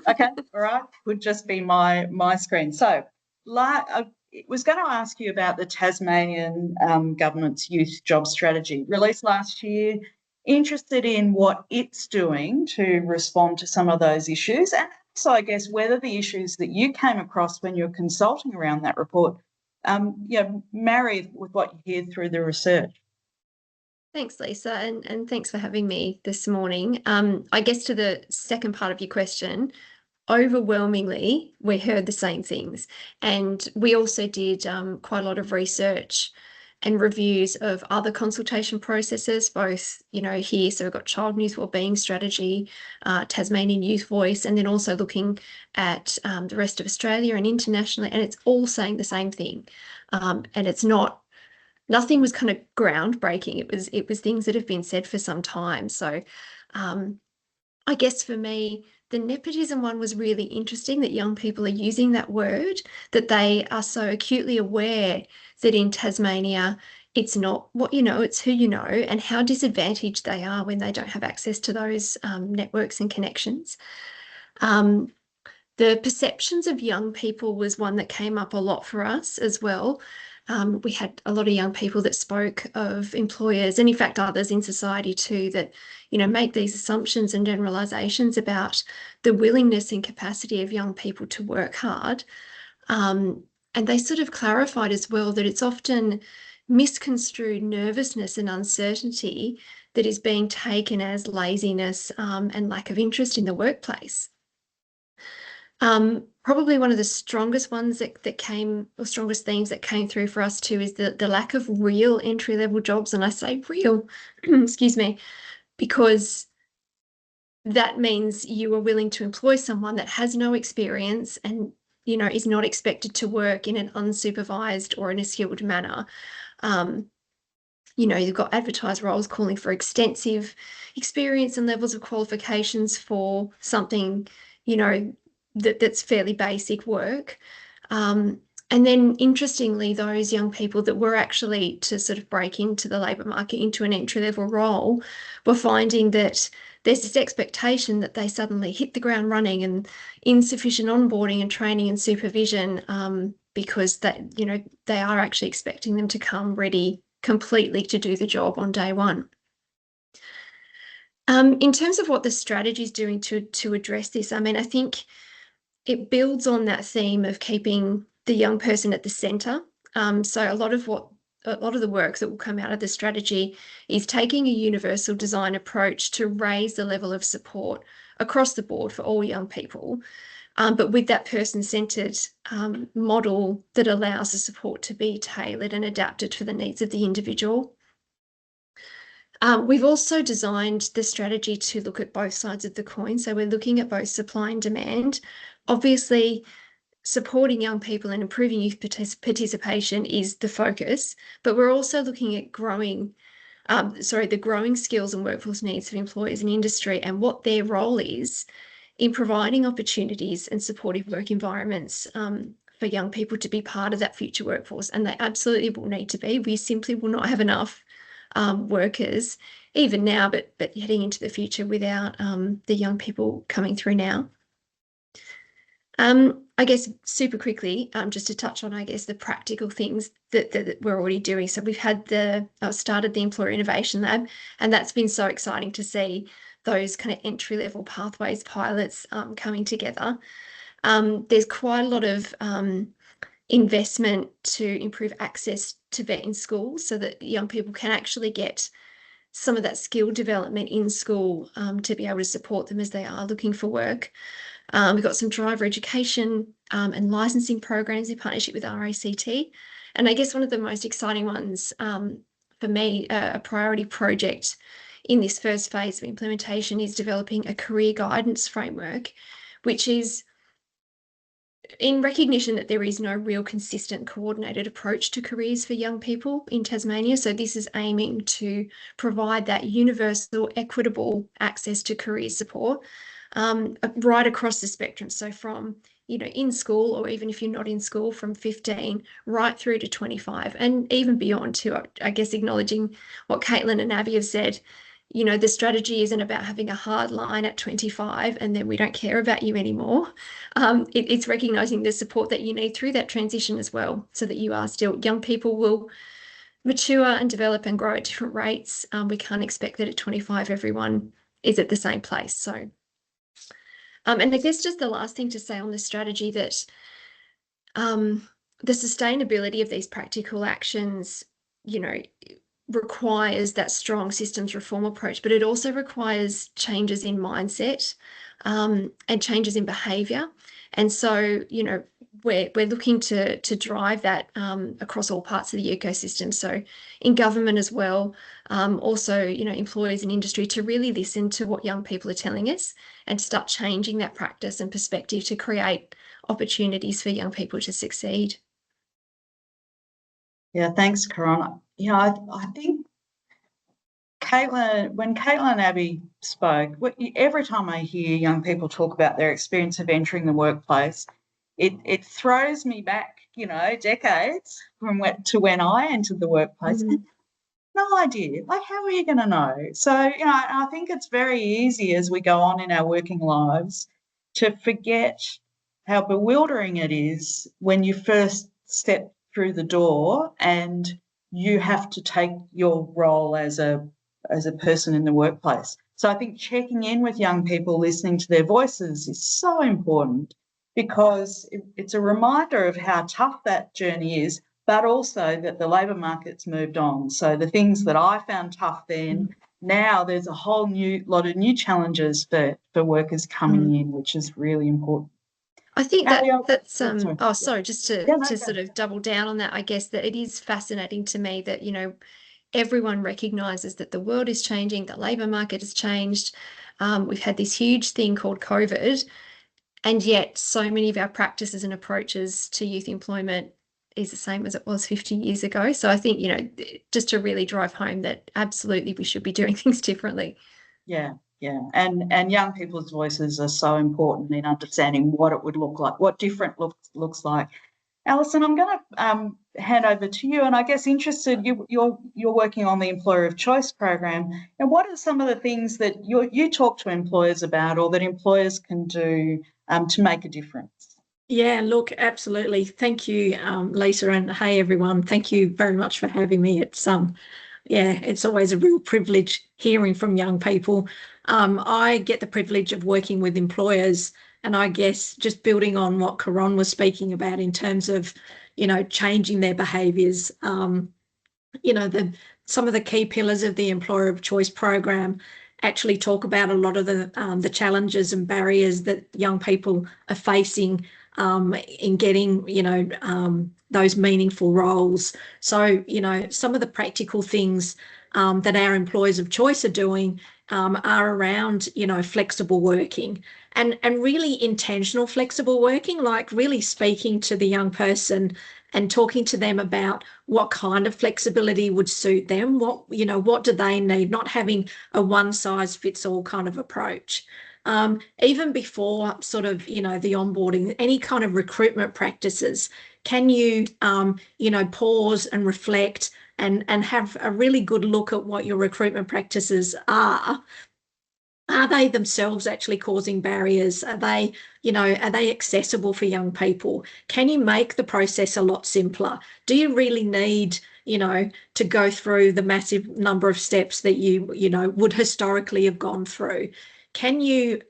Okay, all right. Would just be my screen. So, I was going to ask you about the Tasmanian government's youth job strategy released last year. Interested in what it's doing to respond to some of those issues, and so I guess whether the issues that you came across when you're consulting around that report, marry with what you hear through the research. Thanks, Lisa, and thanks for having me this morning. I guess to the second part of your question, overwhelmingly, we heard the same things. And we also did quite a lot of research and reviews of other consultation processes, both, here. So we've got Child and Youth Wellbeing Strategy, Tasmanian Youth Voice, and then also looking at the rest of Australia and internationally, and it's all saying the same thing. And it's nothing was kind of groundbreaking. It was things that have been said for some time. So I guess for me, the nepotism one was really interesting, that young people are using that word, that they are so acutely aware that in Tasmania, it's not what you know, it's who you know, and how disadvantaged they are when they don't have access to those networks and connections. The perceptions of young people was one that came up a lot for us as well. We had a lot of young people that spoke of employers, and in fact others in society too, that make these assumptions and generalizations about the willingness and capacity of young people to work hard. And they sort of clarified as well that it's often misconstrued nervousness and uncertainty that is being taken as laziness and lack of interest in the workplace. Probably one of the strongest ones that came, or strongest themes that came through for us too, is the lack of real entry-level jobs. And I say real, excuse me, because that means you are willing to employ someone that has no experience and, is not expected to work in an unsupervised or in a skilled manner. You've got advertised roles calling for extensive experience and levels of qualifications for something, that's fairly basic work. And then interestingly, those young people that were actually to sort of break into the labour market into an entry-level role were finding that there's this expectation that they suddenly hit the ground running, and insufficient onboarding and training and supervision because they are actually expecting them to come ready completely to do the job on day one. In terms of what the strategy is doing to address this, I think it builds on that theme of keeping the young person at the centre. So a lot of the work that will come out of the strategy is taking a universal design approach to raise the level of support across the board for all young people, but with that person-centred model that allows the support to be tailored and adapted for the needs of the individual. We've also designed the strategy to look at both sides of the coin. So we're looking at both supply and demand. Obviously, supporting young people and improving youth participation is the focus, but we're also looking at the growing skills and workforce needs of employers and industry, and what their role is in providing opportunities and supportive work environments for young people to be part of that future workforce. And they absolutely will need to be. We simply will not have enough workers, even now, but heading into the future without the young people coming through now. I guess super quickly, just to touch on, I guess, the practical things that we're already doing. So we've had started the Employer Innovation Lab, and that's been so exciting to see those kind of entry-level pathways pilots coming together. There's quite a lot of investment to improve access to vet in schools so that young people can actually get some of that skill development in school to be able to support them as they are looking for work. We've got some driver education and licensing programs in partnership with RACT. And I guess one of the most exciting ones for me, a priority project in this first phase of implementation, is developing a career guidance framework, which is in recognition that there is no real consistent coordinated approach to careers for young people in Tasmania. So this is aiming to provide that universal, equitable access to career support right across the spectrum. So from, in school, or even if you're not in school, from 15 right through to 25, and even beyond too. I guess acknowledging what Caitlin and Abby have said, the strategy isn't about having a hard line at 25 and then we don't care about you anymore. It's recognizing the support that you need through that transition as well, so that you are still, young people will mature and develop and grow at different rates. We can't expect that at 25 everyone is at the same place. So and I guess just the last thing to say on this strategy, that the sustainability of these practical actions, requires that strong systems reform approach, but it also requires changes in mindset and changes in behaviour. And so, we're looking to drive that across all parts of the ecosystem. So in government as well, also, employers and industry, to really listen to what young people are telling us and start changing that practice and perspective to create opportunities for young people to succeed. Yeah, thanks, Caron. I think when Caitlin and Abby spoke, every time I hear young people talk about their experience of entering the workplace, it throws me back, decades to when I entered the workplace. Mm-hmm. No idea. Like, how are you going to know? So, I think it's very easy as we go on in our working lives to forget how bewildering it is when you first step through the door and you have to take your role as a person in the workplace. So I think checking in with young people, listening to their voices is so important, because it's a reminder of how tough that journey is, but also that the labour market's moved on. So the things that I found tough then, now there's a whole lot of new challenges for workers coming in, which is really important. I think that's sorry. Just to sort of double down on that, I guess that it is fascinating to me that, everyone recognises that the world is changing, the labour market has changed. We've had this huge thing called COVID, and yet so many of our practices and approaches to youth employment is the same as it was 50 years ago. So I think, just to really drive home that absolutely we should be doing things differently. Yeah. And young people's voices are so important in understanding what it would look like, what different looks like. Alison, I'm going to hand over to you, and I guess interested, you're working on the Employer of Choice program, and what are some of the things that you talk to employers about, or that employers can do to make a difference? Yeah, look, absolutely. Thank you, Lisa, and hey everyone. Thank you very much for having me. It's it's always a real privilege hearing from young people. I get the privilege of working with employers, and I guess just building on what Caron was speaking about in terms of, changing their behaviours. Some of the key pillars of the Employer of Choice program actually talk about a lot of the challenges and barriers that young people are facing in getting, those meaningful roles. So, some of the practical things that our employers of choice are doing are around, flexible working and really intentional flexible working, like really speaking to the young person and talking to them about what kind of flexibility would suit them, what do they need, not having a one size fits all kind of approach. even before sort of, you know, the onboarding, any kind of recruitment practices, can you, you know, pause and reflect and have a really good look at what your recruitment practices are? Are they themselves actually causing barriers? Are they, you know, are they accessible for young people? Can you make the process a lot simpler? Do you really need, you know, to go through the massive number of steps that you know, would historically have gone through? Can you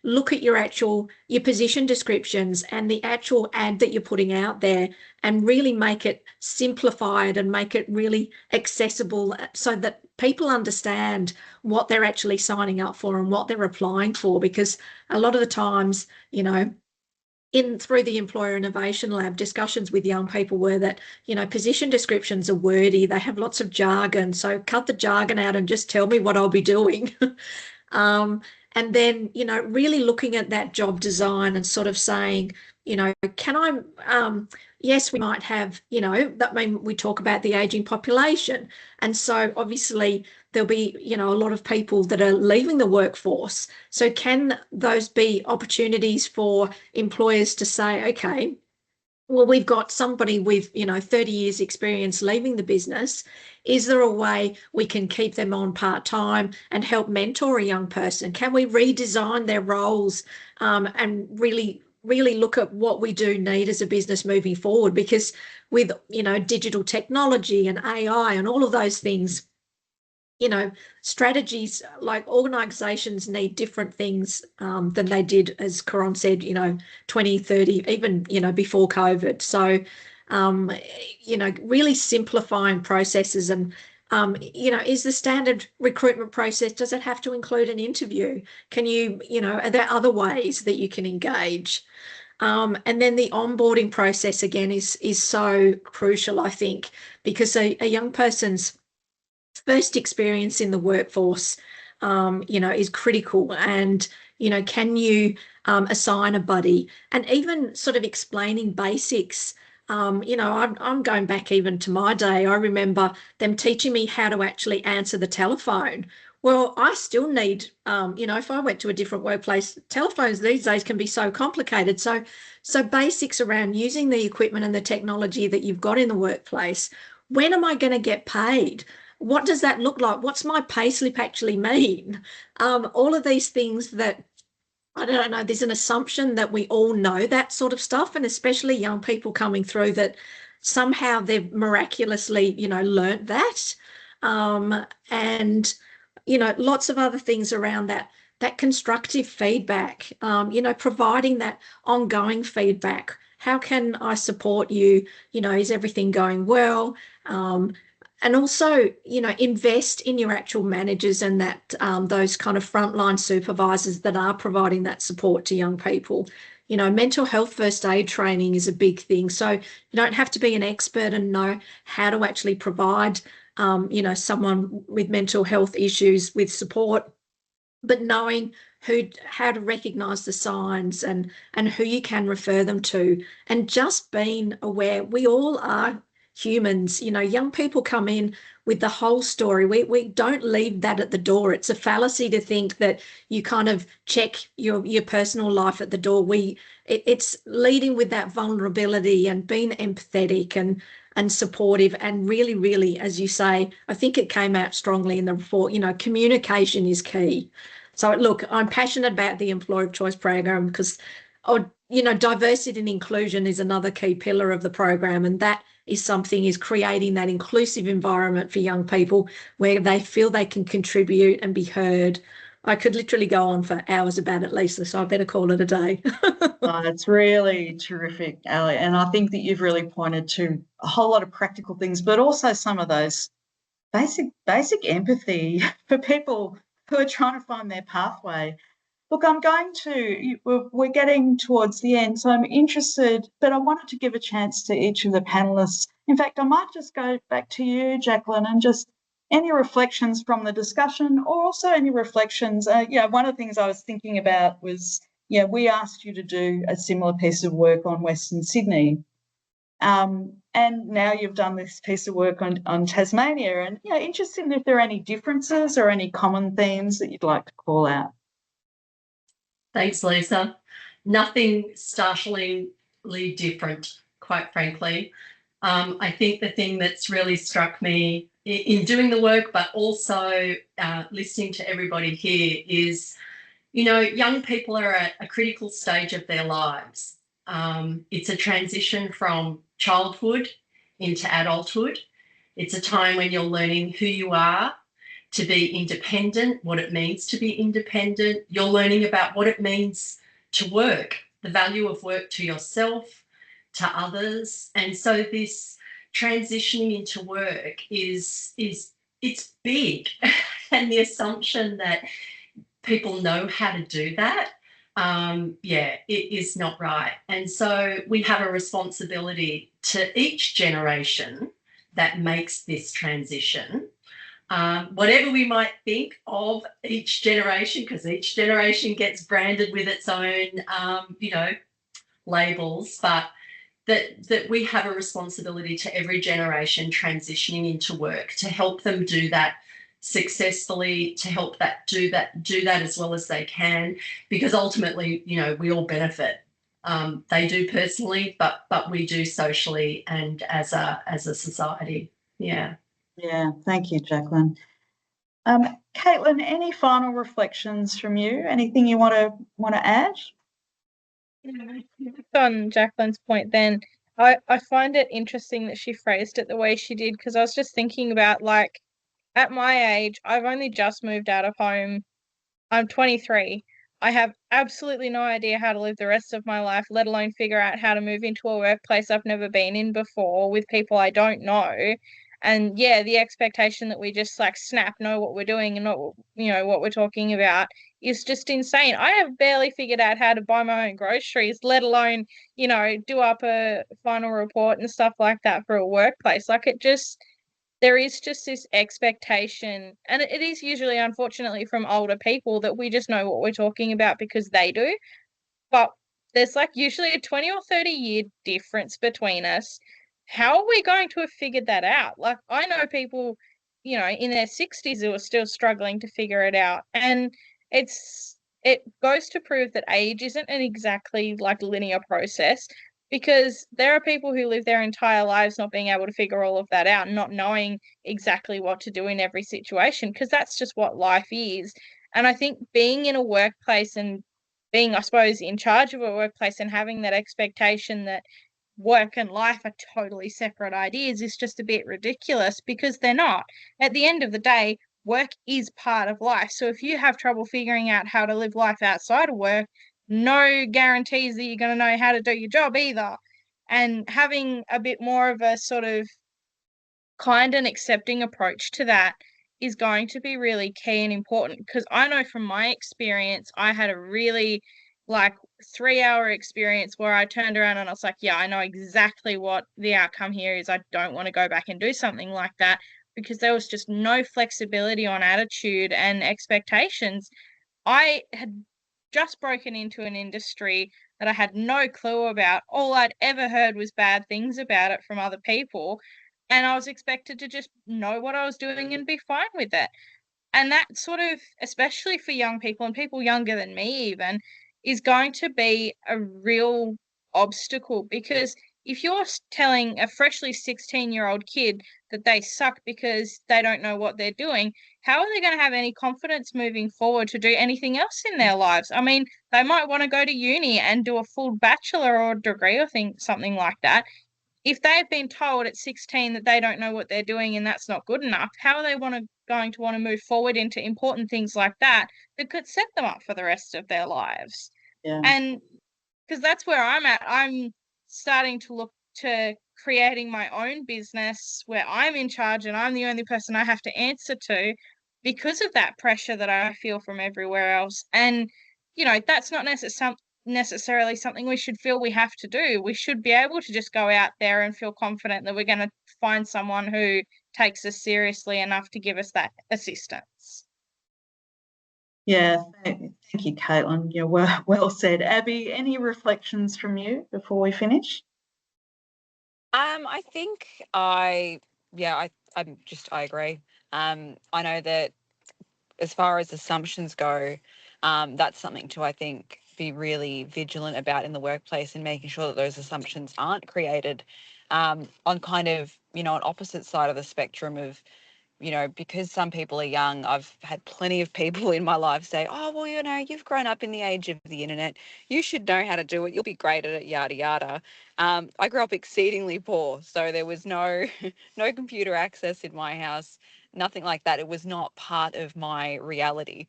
look at your position descriptions and the actual ad that you're putting out there and really make it simplified and make it really accessible so that people understand what they're actually signing up for and what they're applying for? Because a lot of the times, you know, through the Employer Innovation Lab, discussions with young people were that, you know, position descriptions are wordy, they have lots of jargon, so cut the jargon out and just tell me what I'll be doing. And then, you know, really looking at that job design and sort of saying, you know, can I, yes, we might have, you know, that mean we talk about the aging population. And so obviously there'll be, you know, a lot of people that are leaving the workforce. So can those be opportunities for employers to say, okay, well, we've got somebody with, you know, 30 years experience leaving the business. Is there a way we can keep them on part-time and help mentor a young person? Can we redesign their roles and really look at what we do need as a business moving forward? Because with, you know, digital technology and AI and all of those things, you know, strategies, like organisations need different things than they did, as Caron said, you know, 20, 30, even, you know, before COVID. So, you know, really simplifying processes and, you know, is the standard recruitment process, does it have to include an interview? Can you, you know, are there other ways that you can engage? And then the onboarding process, again, is so crucial, I think, because a young person's first experience in the workforce, you know, is critical. And, you know, can you assign a buddy? And even sort of explaining basics. You know, I'm going back even to my day. I remember them teaching me how to actually answer the telephone. Well, I still need, you know, if I went to a different workplace, telephones these days can be so complicated. So basics around using the equipment and the technology that you've got in the workplace. When am I going to get paid? What does that look like? What's my payslip actually mean? All of these things that, I don't know, there's an assumption that we all know that sort of stuff, and especially young people coming through that somehow they've miraculously, you know, learnt that. And, you know, lots of other things around that constructive feedback, you know, providing that ongoing feedback. How can I support you? You know, is everything going well? And also, you know, invest in your actual managers and that those kind of frontline supervisors that are providing that support to young people. You know, mental health first aid training is a big thing. So you don't have to be an expert and know how to actually provide, you know, someone with mental health issues with support, but knowing how to recognise the signs and who you can refer them to, and just being aware we all are humans. You know, young people come in with the whole story. We don't leave that at the door. It's a fallacy to think that you kind of check your personal life at the door. It's leading with that vulnerability and being empathetic and supportive, and really, as you say, I think it came out strongly in the report, you know, communication is key. So look, I'm passionate about the Employer of Choice program because, you know, diversity and inclusion is another key pillar of the program, and that is something, is creating that inclusive environment for young people where they feel they can contribute and be heard. I could literally go on for hours about it, Lisa, so I better call it a day. It's really terrific, Ali. And I think that you've really pointed to a whole lot of practical things, but also some of those basic empathy for people who are trying to find their pathway. Look, we're getting towards the end, so I'm interested, but I wanted to give a chance to each of the panellists. In fact, I might just go back to you, Jacqueline, and just any reflections from the discussion, or also any reflections. One of the things I was thinking about was, we asked you to do a similar piece of work on Western Sydney. And now you've done this piece of work on Tasmania, and interested in if there are any differences or any common themes that you'd like to call out. Thanks, Lisa. Nothing startlingly different, quite frankly. I think the thing that's really struck me in doing the work, but also listening to everybody here is, young people are at a critical stage of their lives. It's a transition from childhood into adulthood. It's a time when you're learning who you are, to be independent, what it means to be independent. You're learning about what it means to work, the value of work to yourself, to others. And so this transitioning into work it's big. And the assumption that people know how to do that, it is not right. And so we have a responsibility to each generation that makes this transition. Whatever we might think of each generation, because each generation gets branded with its own, labels, but that we have a responsibility to every generation transitioning into work to help them do that successfully, to help do that as well as they can, because ultimately, we all benefit. They do personally, but we do socially and as a society. Yeah. Yeah, thank you, Jacqueline. Caitlin, any final reflections from you? Anything you want to add? On Jacqueline's point, then I find it interesting that she phrased it the way she did, because I was just thinking about, like, at my age, I've only just moved out of home. I'm 23. I have absolutely no idea how to live the rest of my life, let alone figure out how to move into a workplace I've never been in before with people I don't know. And yeah, the expectation that we just like know what we're doing and not, what we're talking about is just insane. I have barely figured out how to buy my own groceries, let alone, do up a final report and stuff like that for a workplace. Like, there is just this expectation, and it is usually, unfortunately, from older people, that we just know what we're talking about because they do. But there's like usually a 20 or 30-year difference between us. How are we going to have figured that out? Like, I know people, in their 60s who are still struggling to figure it out. And it goes to prove that age isn't an exactly like linear process, because there are people who live their entire lives not being able to figure all of that out and not knowing exactly what to do in every situation, because that's just what life is. And I think being in a workplace and being, I suppose, in charge of a workplace and having that expectation that work and life are totally separate ideas is just a bit ridiculous, because they're not. At the end of the day, work is part of life. So if you have trouble figuring out how to live life outside of work, no guarantees that you're going to know how to do your job either. And having a bit more of a sort of kind and accepting approach to that is going to be really key and important, because I know from my experience, I had a really 3-hour experience where I turned around and I was like, yeah, I know exactly what the outcome here is. I don't want to go back and do something like that, because there was just no flexibility on attitude and expectations. I had just broken into an industry that I had no clue about. All I'd ever heard was bad things about it from other people. And I was expected to just know what I was doing and be fine with it. And that sort of, especially for young people and people younger than me even, is going to be a real obstacle, because if you're telling a freshly 16-year-old kid that they suck because they don't know what they're doing, how are they going to have any confidence moving forward to do anything else in their lives? I mean, they might want to go to uni and do a full bachelor or degree or something like that. If they've been told at 16 that they don't know what they're doing and that's not good enough, how are they going to want to move forward into important things like that could set them up for the rest of their lives? Yeah. And because that's where I'm at. I'm starting to look to creating my own business where I'm in charge and I'm the only person I have to answer to, because of that pressure that I feel from everywhere else. And, that's not necessarily something we should feel we have to do. We should be able to just go out there and feel confident that we're going to find someone who takes us seriously enough to give us that assistance. Yeah, thank you, Caitlin. Yeah, well said. Abby, any reflections from you before we finish? I think I agree. I know that as far as assumptions go, that's something to, I think, be really vigilant about in the workplace and making sure that those assumptions aren't created on kind of, an opposite side of the spectrum of, because some people are young, I've had plenty of people in my life say, oh, well, you've grown up in the age of the internet. You should know how to do it. You'll be great at it, yada, yada. I grew up exceedingly poor. So there was no computer access in my house, nothing like that. It was not part of my reality.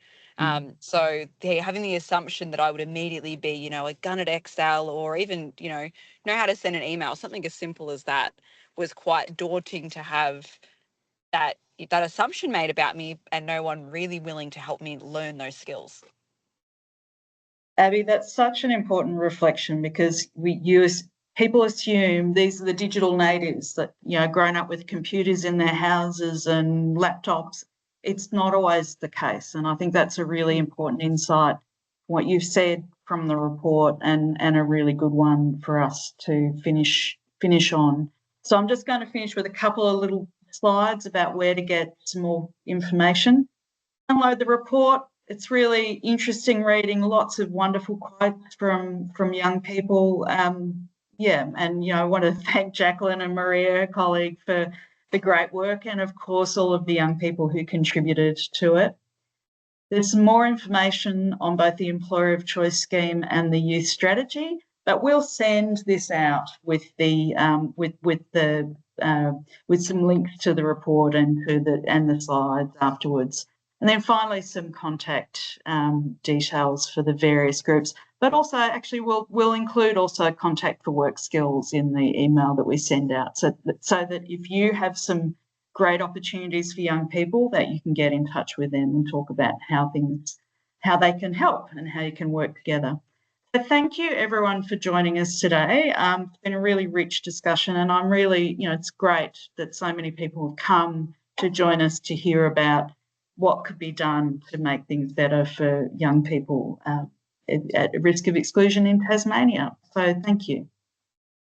So having the assumption that I would immediately be, a gun at Excel or even, know how to send an email, something as simple as that was quite daunting to have that assumption made about me and no one really willing to help me learn those skills. Abby, that's such an important reflection because people assume these are the digital natives that, grown up with computers in their houses and laptops. It's not always the case. And I think that's a really important insight, what you've said from the report, and a really good one for us to finish on. So I'm just going to finish with a couple of little slides about where to get some more information. Download the report. It's really interesting reading, lots of wonderful quotes from young people. And I want to thank Jacqueline and Maria, her colleague, for the great work, and of course all of the young people who contributed to it. There's some more information on both the Employer of Choice scheme and the youth strategy, but we'll send this out with the with some links to the report and the slides afterwards. And then finally, some contact details for the various groups, but also actually we'll include also contact for work skills in the email that we send out, so that if you have some great opportunities for young people, that you can get in touch with them and talk about how they can help and how you can work together. So thank you everyone for joining us today. It's been a really rich discussion, and I'm really, it's great that so many people have come to join us to hear about what could be done to make things better for young people at risk of exclusion in Tasmania. So thank you.